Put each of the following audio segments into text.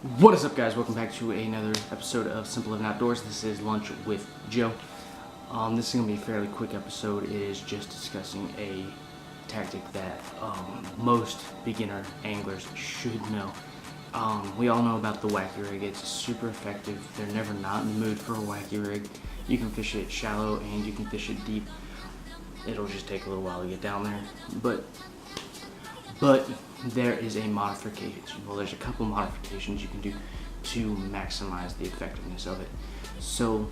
What is up, guys? Welcome back to another episode of Simple Living Outdoors. This is Lunch with Joe. This is going to be a fairly quick episode. It is just discussing a tactic that most beginner anglers should know. We all know about the Wacky Rig. It's super effective. They're never not in the mood for a Wacky Rig. You can fish it shallow and you can fish it deep. It'll just take a little while to get down there. But there is a modification. Well, there's a couple modifications you can do to maximize the effectiveness of it. So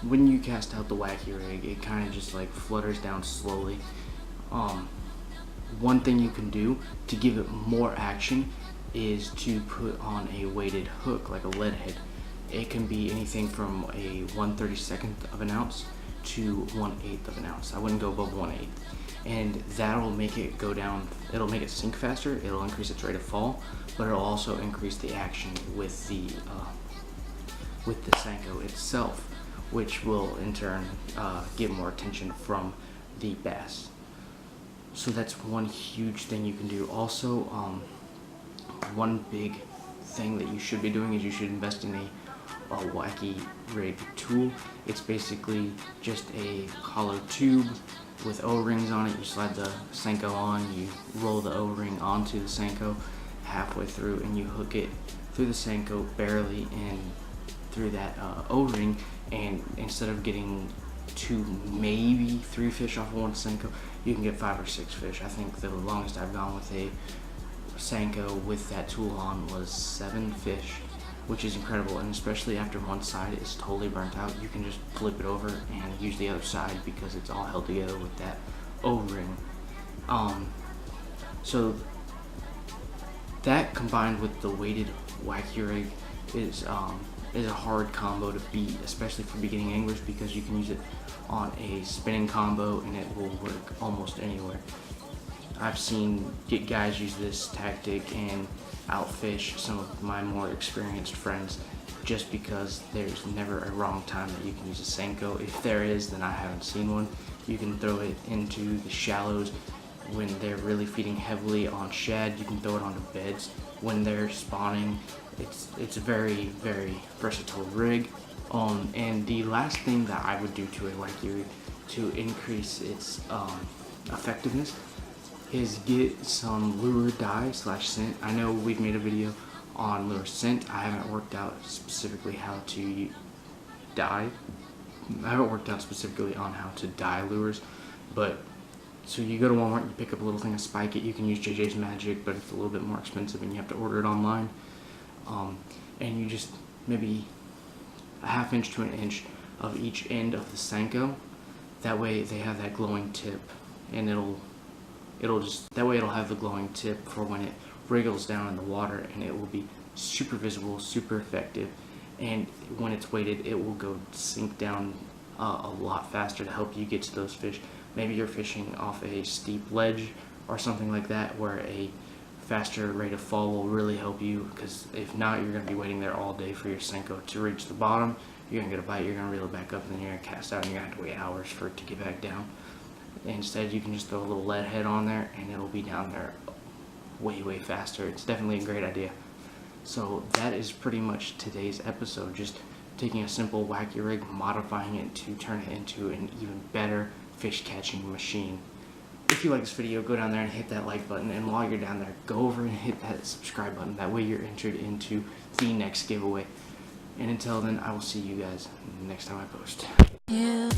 when you cast out the Wacky Rig, it kind of just like flutters down slowly. One thing you can do to give it more action is to put on a weighted hook, like a lead head. It can be anything from a 1/32 of an ounce to 1/8 of an ounce. I wouldn't go above 1/8. And that'll make it go down, it'll make it sink faster, it'll increase its rate of fall, but it'll also increase the action with the Senko itself, which will in turn get more attention from the bass. So that's one huge thing you can do. Also, one big thing that you should be doing is you should invest in a Wacky Rig tool. It's basically just a hollow tube with O-rings on it. You slide the Senko on, you roll the O-ring onto the Senko halfway through, and you hook it through the Senko barely and through that O-ring, and instead of getting 2, maybe 3 fish off of one Senko, you can get 5 or 6 fish. I think the longest I've gone with a Senko with that tool on was 7 fish, which is incredible. And especially after one side is totally burnt out, you can just flip it over and use the other side because it's all held together with that O-ring. So that combined with the weighted Wacky Rig is a hard combo to beat, especially for beginning anglers, because you can use it on a spinning combo and it will work almost anywhere. I've seen guys use this tactic and outfish some of my more experienced friends just because there's never a wrong time that you can use a Senko. If there is, then I haven't seen one. You can throw it into the shallows when they're really feeding heavily on shad. You can throw it onto beds when they're spawning. It's a very, very versatile rig. And the last thing that I would do to a Wacky Rig to increase its effectiveness is get some lure dye / scent. I know we've made a video on lure scent. I haven't worked out specifically how to dye. I haven't worked out specifically on how to dye lures, but so you go to Walmart, you pick up a little thing of Spike It. You can use JJ's Magic, but it's a little bit more expensive and you have to order it online. And you just maybe a 1/2 inch to 1 inch of each end of the Senko. That way they have that glowing tip, and that way it'll have the glowing tip for when it wriggles down in the water, and it will be super visible, super effective. And when it's weighted, it will go sink down a lot faster to help you get to those fish. Maybe you're fishing off a steep ledge or something like that, where a faster rate of fall will really help you, because if not, you're going to be waiting there all day for your Senko to reach the bottom. You're going to get a bite, you're going to reel it back up, and then you're going to cast out, and you're going to have to wait hours for it to get back down. Instead, you can just throw a little lead head on there and it'll be down there way, way faster. It's definitely a great idea. So that is pretty much today's episode. Just taking a simple Wacky Rig, modifying it to turn it into an even better fish catching machine. If you like this video, go down there and hit that like button, and while you're down there, go over and hit that subscribe button. That way you're entered into the next giveaway. And until then, I will see you guys next time I post. Yeah.